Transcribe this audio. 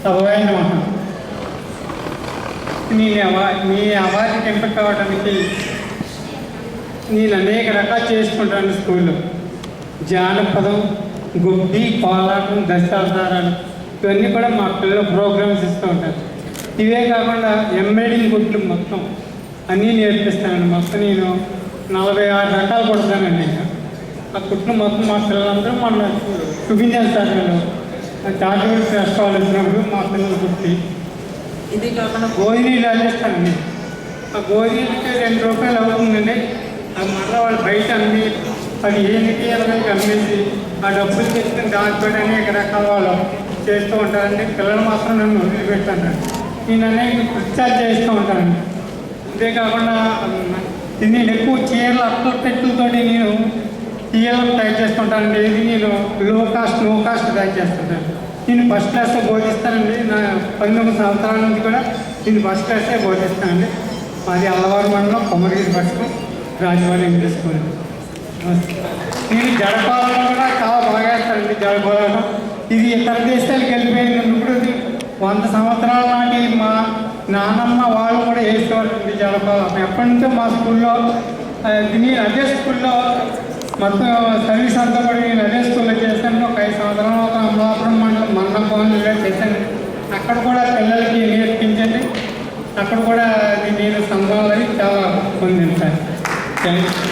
సభాయన మీ అవార్డుకి ఎంపిక కావడానికి నేను అనేక రకాలు చేసుకుంటాను. స్కూల్లో జానపదం, గుబ్బి, కోలాటం, దశావతారాలు ఇవన్నీ కూడా మా పిల్లలు ప్రోగ్రామ్స్ ఇస్తూ ఉంటారు. ఇవే కాకుండా ఎంబ్రాయిడింగ్ గుడ్లు మొత్తం అన్నీ నేర్పిస్తానండి. మొత్తం నేను 46 రకాలు కొడతానండి. ఆ కుట్లు మొత్తం మా పిల్లలందరూ మొన్న చూపించేస్తారు. చార్టెడ్ ఫెస్టివల్ వచ్చినప్పుడు మా పిల్లలు కుట్టి ఇది కాకుండా గోధుమలు అందిస్తానండి. ఆ గోధుమలకి 2 రూపాయలు అవుతుందండి. అది మళ్ళీ వాళ్ళు బయట అమ్మి 15-20 అమ్మేసి ఆ డబ్బులు తీసుకుని దాచిపెట్టి అనేక రకాల వాళ్ళు చేస్తూ ఉంటారండి. పిల్లలు మాత్రం నన్ను వదిలిపెట్టాను. నేను అనేక కృత్యాలు చేస్తూ ఉంటానండి. అంతేకాకుండా నేను ఎక్కువ చీరలు అట్ల పెట్టులతో నేను చీరలు తయారు చేసుకుంటానండి. ఇది నేను లో కాస్ట్ తయారు చేస్తుంటాను. నేను ఫస్ట్ క్లాస్లో బోధిస్తానండి. నా 19 సంవత్సరాల నుంచి కూడా నేను ఫస్ట్ క్లాసే బోధిస్తానండి. మాది అల్లవారు మండలం కొమరగిరి పట్టుకు రాజవాడ ఇంగ్లీష్ స్కూల్. నేను జడపాలలో కూడా చాలా బాగా వేస్తానండి. జడపాలలో ఇది ఇతర దేశాలకు వెళ్ళిపోయింది. ఇప్పుడు 100 సంవత్సరాల నాటి మా నాన్నమ్మ వాళ్ళు కూడా వేసేవాళ్ళండి జడపాలం. ఎప్పటి నుంచో మా స్కూల్లో నేను అదే స్కూల్లో మొత్తం సర్వీస్ అంతా కూడా నేను అదే స్కూల్లో చేశాను. ఒక 5 సంవత్సరాల ఒక అమలాపురం మండలం భవన్లో చేశాను. అక్కడ కూడా పిల్లలకి నేర్పించండి. అక్కడ కూడా నేను సంభావాలని చాలా పొందింది సార్. Thank you.